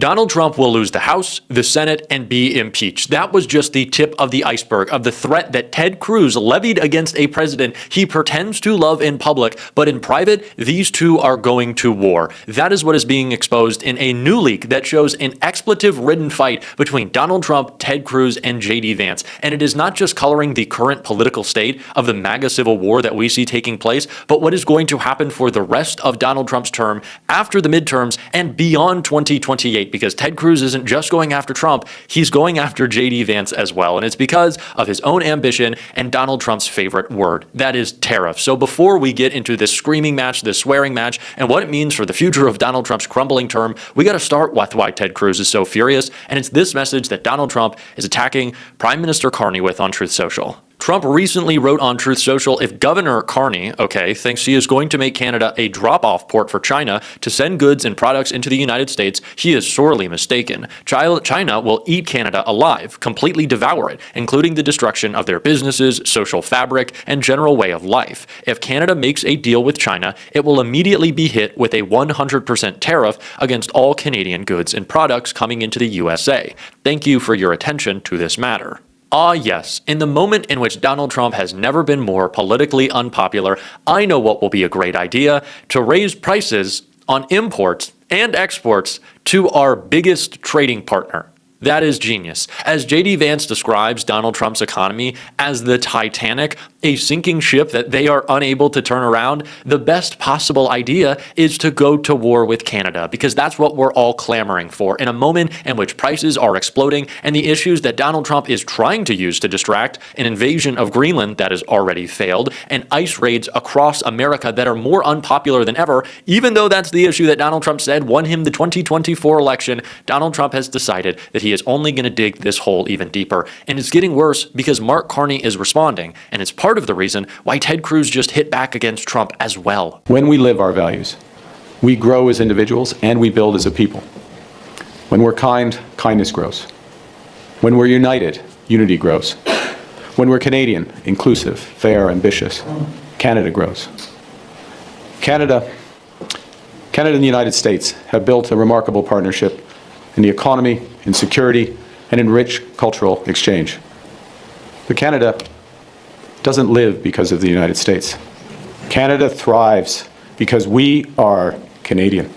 Donald Trump will lose the House, the Senate, and be impeached. That was just the tip of the iceberg of the threat that Ted Cruz levied against a president he pretends to love in public, but in private, these two are going to war. That is what is being exposed in a new leak that shows an expletive-ridden fight between Donald Trump, Ted Cruz, and J.D. Vance. And it is not just coloring the current political state of the MAGA civil war that we see taking place, but what is going to happen for the rest of Donald Trump's term after the midterms and beyond 2028. Because Ted Cruz isn't just going after Trump, he's going after J.D. Vance as well. And it's because of his own ambition and Donald Trump's favorite word, that is tariff. So before we get into this screaming match, this swearing match, and what it means for the future of Donald Trump's crumbling term, we got to start with why Ted Cruz is so furious. And it's this message that Donald Trump is attacking Prime Minister Carney with on Truth Social. Trump recently wrote on Truth Social, if Governor Carney, thinks he is going to make Canada a drop-off port for China to send goods and products into the United States, he is sorely mistaken. China will eat Canada alive, completely devour it, including the destruction of their businesses, social fabric, and general way of life. If Canada makes a deal with China, it will immediately be hit with a 100% tariff against all Canadian goods and products coming into the USA. Thank you for your attention to this matter. Ah, yes, in the moment in which Donald Trump has never been more politically unpopular, I know what will be a great idea: to raise prices on imports and exports to our biggest trading partner. That is genius. As J.D. Vance describes Donald Trump's economy as the Titanic, a sinking ship that they are unable to turn around, the best possible idea is to go to war with Canada, because that's what we're all clamoring for in a moment in which prices are exploding and the issues that Donald Trump is trying to use to distract, an invasion of Greenland that has already failed, and ICE raids across America that are more unpopular than ever. Even though that's the issue that Donald Trump said won him the 2024 election, Donald Trump has decided that he is only going to dig this hole even deeper. And it's getting worse because Mark Carney is responding, and it's part of the reason why Ted Cruz just hit back against Trump as well. When we live our values, we grow as individuals and we build as a people. When we're kind, kindness grows. When we're united, unity grows. When we're Canadian, inclusive, fair, ambitious, Canada grows. Canada and the United States have built a remarkable partnership in the economy, in security, and in rich cultural exchange. But Canada doesn't live because of the United States. Canada thrives because we are Canadian.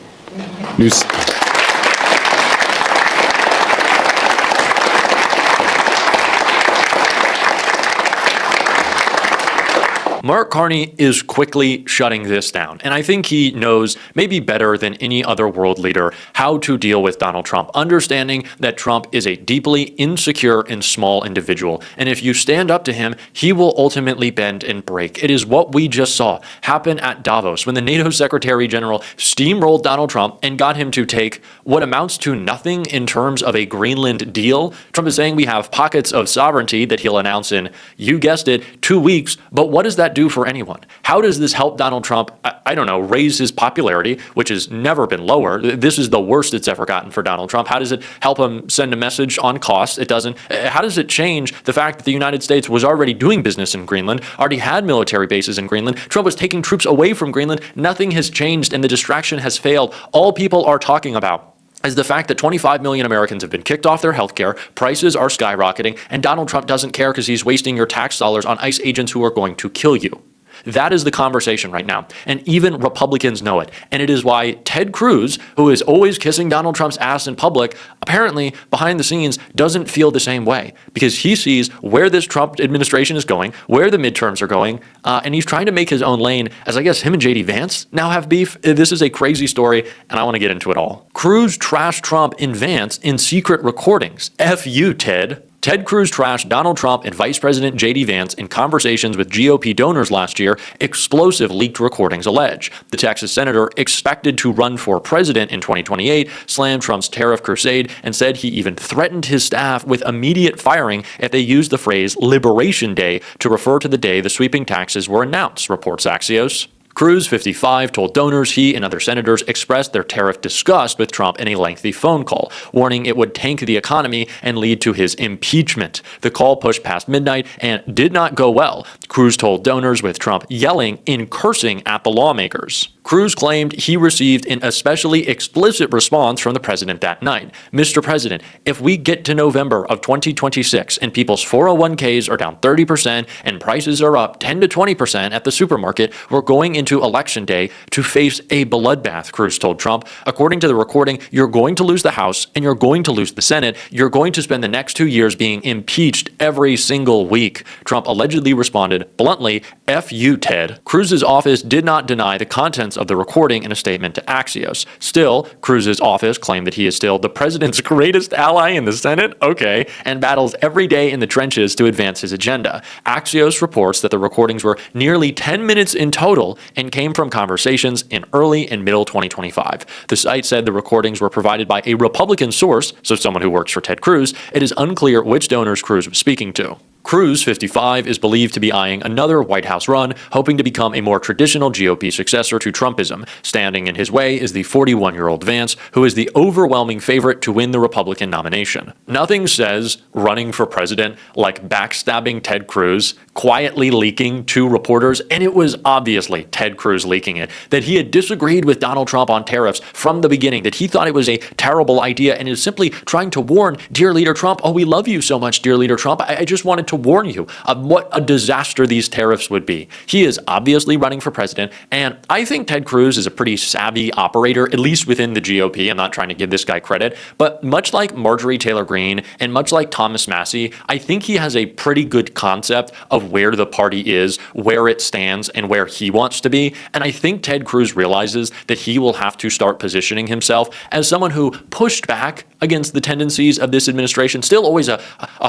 Mark Carney is quickly shutting this down, and I think he knows maybe better than any other world leader how to deal with Donald Trump, understanding that Trump is a deeply insecure and small individual, and if you stand up to him, he will ultimately bend and break. It is what we just saw happen at Davos when the NATO Secretary General steamrolled Donald Trump and got him to take what amounts to nothing in terms of a Greenland deal. Trump is saying we have pockets of sovereignty that he'll announce in, you guessed it, 2 weeks, but what does that do for anyone? How does this help Donald Trump, I don't know, raise his popularity, which has never been lower? This is the worst it's ever gotten for Donald Trump. How does it help him send a message on costs? It doesn't. How does it change the fact that the United States was already doing business in Greenland, already had military bases in Greenland? Trump was taking troops away from Greenland. Nothing has changed and the distraction has failed. All people are talking about is the fact that 25 million Americans have been kicked off their health care, prices are skyrocketing, and Donald Trump doesn't care because he's wasting your tax dollars on ICE agents who are going to kill you. That is the conversation right now, and even Republicans know it. And it is why Ted Cruz, who is always kissing Donald Trump's ass in public, apparently behind the scenes doesn't feel the same way, because he sees where this Trump administration is going, where the midterms are going, and he's trying to make his own lane, as I guess him and J.D. Vance now have beef. This is a crazy story, and I want to get into it all. Cruz trashed Trump and Vance in secret recordings. F you, Ted. Ted Cruz trashed Donald Trump and Vice President J.D. Vance in conversations with GOP donors last year, explosive leaked recordings allege. The Texas senator, expected to run for president in 2028, slammed Trump's tariff crusade and said he even threatened his staff with immediate firing if they used the phrase Liberation Day to refer to the day the sweeping taxes were announced, reports Axios. Cruz, 55, told donors he and other senators expressed their tariff disgust with Trump in a lengthy phone call, warning it would tank the economy and lead to his impeachment. The call pushed past midnight and did not go well. Cruz told donors with Trump yelling and cursing at the lawmakers. Cruz claimed he received an especially explicit response from the president that night. Mr. President, if we get to November of 2026 and people's 401ks are down 30% and prices are up 10 to 20% at the supermarket, we're going into election day to face a bloodbath, Cruz told Trump. According to the recording, you're going to lose the House and you're going to lose the Senate. You're going to spend the next 2 years being impeached every single week. Trump allegedly responded bluntly, F you, Ted. Cruz's office did not deny the contents of the recording in a statement to Axios. Still, Cruz's office claimed that he is still the president's greatest ally in the Senate, okay, and battles every day in the trenches to advance his agenda. Axios reports that the recordings were nearly 10 minutes in total and came from conversations in early and middle 2025. The site said the recordings were provided by a Republican source, so someone who works for Ted Cruz. It is unclear which donors Cruz was speaking to. Cruz, 55, is believed to be eyeing another White House run, hoping to become a more traditional GOP successor to Trumpism. Standing in his way is the 41-year-old Vance, who is the overwhelming favorite to win the Republican nomination. Nothing says running for president like backstabbing Ted Cruz, quietly leaking to reporters, and it was obviously Ted Cruz leaking it, that he had disagreed with Donald Trump on tariffs from the beginning, that he thought it was a terrible idea and is simply trying to warn dear leader Trump, oh, we love you so much, dear leader Trump. I just wanted to warn you of what a disaster these tariffs would be. He is obviously running for president, and I think Ted Cruz is a pretty savvy operator, at least within the GOP. I'm not trying to give this guy credit, but much like Marjorie Taylor Greene and much like Thomas Massie, I think he has a pretty good concept of where the party is, where it stands, and where he wants to be. And I think Ted Cruz realizes that he will have to start positioning himself as someone who pushed back against the tendencies of this administration, still always a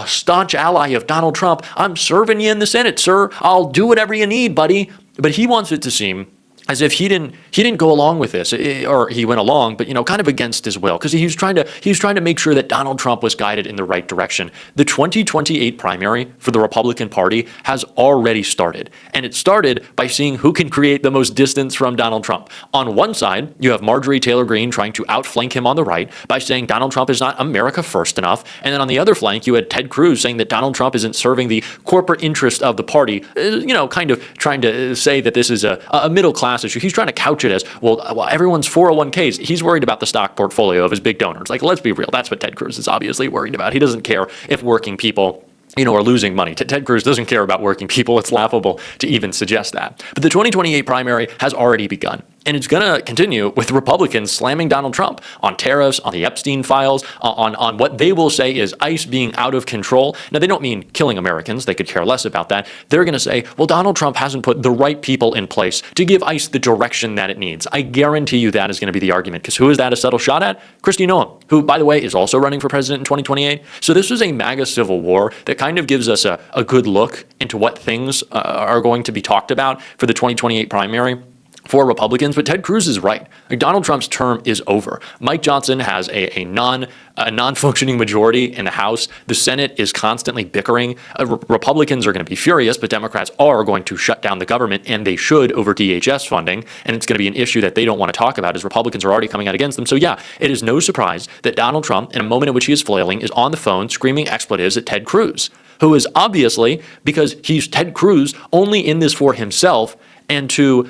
staunch ally of Donald Trump. I'm serving you in the Senate, sir. I'll do whatever you need, buddy. But he wants it to seem as if he didn't go along with this, or he went along, but kind of against his will, because he was trying to make sure that Donald Trump was guided in the right direction. The 2028 primary for the Republican Party has already started, and it started by seeing who can create the most distance from Donald Trump. On one side, you have Marjorie Taylor Greene trying to outflank him on the right by saying Donald Trump is not America first enough, and then on the other flank, you had Ted Cruz saying that Donald Trump isn't serving the corporate interest of the party, kind of trying to say that this is a middle class issue. He's trying to couch it as, well, everyone's 401ks. He's worried about the stock portfolio of his big donors. Like, let's be real. That's what Ted Cruz is obviously worried about. He doesn't care if working people are losing money. Ted Cruz doesn't care about working people. It's laughable to even suggest that. But the 2028 primary has already begun. And it's going to continue with Republicans slamming Donald Trump on tariffs, on the Epstein files, on what they will say is ICE being out of control. Now, they don't mean killing Americans. They could care less about that. They're going to say, well, Donald Trump hasn't put the right people in place to give ICE the direction that it needs. I guarantee you that is going to be the argument, because who is that a subtle shot at? Kristi Noem, who, by the way, is also running for president in 2028. So this is a MAGA civil war that kind of gives us a good look into what things are going to be talked about for the 2028 primary for Republicans. But Ted Cruz is right. Like, Donald Trump's term is over. Mike Johnson has a non-functioning majority in the House. The Senate is constantly bickering. Republicans are going to be furious, but Democrats are going to shut down the government, and they should, over DHS funding. And it's going to be an issue that they don't want to talk about, as Republicans are already coming out against them. So yeah, it is no surprise that Donald Trump, in a moment in which he is flailing, is on the phone screaming expletives at Ted Cruz, who is obviously, because he's Ted Cruz, only in this for himself and to,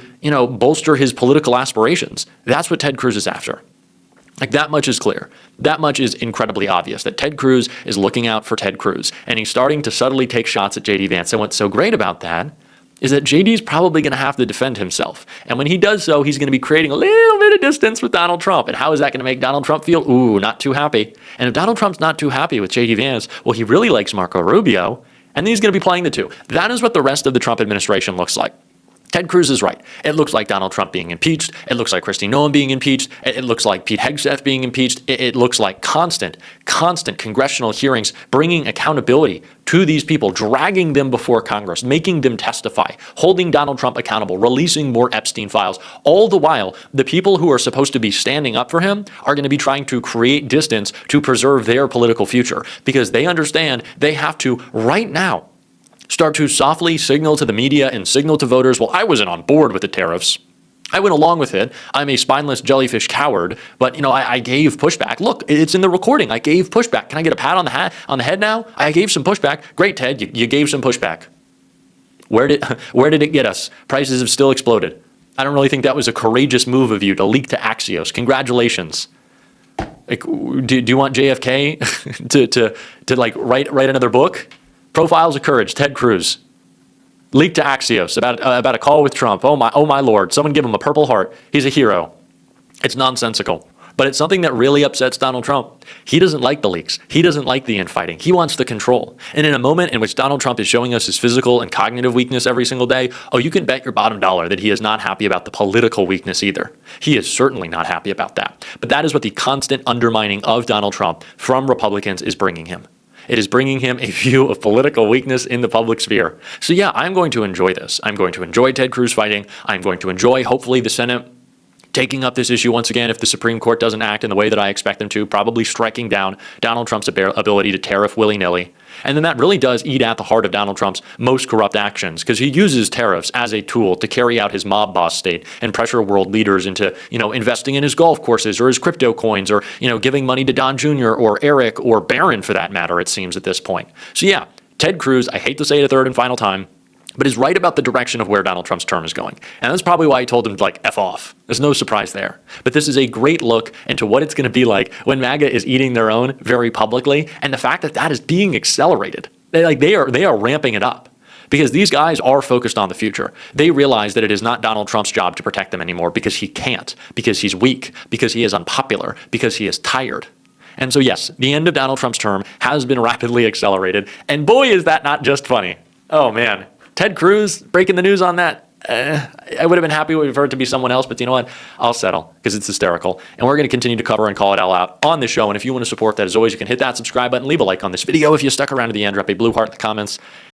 bolster his political aspirations. That's what Ted Cruz is after. Like, that much is clear. That much is incredibly obvious, that Ted Cruz is looking out for Ted Cruz, and he's starting to subtly take shots at J.D. Vance. And what's so great about that is that JD's probably going to have to defend himself. And when he does so, he's going to be creating a little bit of distance with Donald Trump. And how is that going to make Donald Trump feel? Ooh, not too happy. And if Donald Trump's not too happy with JD Vance, well, he really likes Marco Rubio, and then he's going to be playing the two. That is what the rest of the Trump administration looks like. Ted Cruz is right. It looks like Donald Trump being impeached. It looks like Kristi Noem being impeached. It looks like Pete Hegseth being impeached. It looks like constant congressional hearings, bringing accountability to these people, dragging them before Congress, making them testify, holding Donald Trump accountable, releasing more Epstein files. All the while, the people who are supposed to be standing up for him are going to be trying to create distance to preserve their political future, because they understand they have to, right now, start to softly signal to the media and signal to voters, well, I wasn't on board with the tariffs. I went along with it. I'm a spineless jellyfish coward, but I gave pushback. Look, it's in the recording. I gave pushback. Can I get a pat on the head now? I gave some pushback. Great, Ted, you gave some pushback. Where did it get us? Prices have still exploded. I don't really think that was a courageous move of you to leak to Axios. Congratulations. Like, do you want JFK to like write another book? Profiles of Courage, Ted Cruz. Leaked to Axios about a call with Trump. Oh my Lord. Someone give him a Purple Heart. He's a hero. It's nonsensical. But it's something that really upsets Donald Trump. He doesn't like the leaks. He doesn't like the infighting. He wants the control. And in a moment in which Donald Trump is showing us his physical and cognitive weakness every single day, oh, you can bet your bottom dollar that he is not happy about the political weakness either. He is certainly not happy about that. But that is what the constant undermining of Donald Trump from Republicans is bringing him. It is bringing him a view of political weakness in the public sphere. So yeah, I'm going to enjoy this. I'm going to enjoy Ted Cruz fighting. I'm going to enjoy, hopefully, the Senate taking up this issue once again if the Supreme Court doesn't act in the way that I expect them to, probably striking down Donald Trump's ability to tariff willy-nilly. And then that really does eat at the heart of Donald Trump's most corrupt actions, because he uses tariffs as a tool to carry out his mob boss state and pressure world leaders into, investing in his golf courses or his crypto coins or, giving money to Don Jr. or Eric or Barron for that matter, it seems at this point. So yeah, Ted Cruz, I hate to say it a third and final time, but is right about the direction of where Donald Trump's term is going. And that's probably why he told him to F off. There's no surprise there. But this is a great look into what it's going to be like when MAGA is eating their own very publicly, and the fact that that is being accelerated. They are ramping it up. Because these guys are focused on the future. They realize that it is not Donald Trump's job to protect them anymore because he can't, because he's weak, because he is unpopular, because he is tired. And so yes, the end of Donald Trump's term has been rapidly accelerated. And boy, is that not just funny. Oh man. Ted Cruz breaking the news on that. I would have been happy for it to be someone else, but you know what? I'll settle because it's hysterical. And we're going to continue to cover and call it all out on this show. And if you want to support that, as always, you can hit that subscribe button, leave a like on this video. If you stuck around to the end, drop a blue heart in the comments.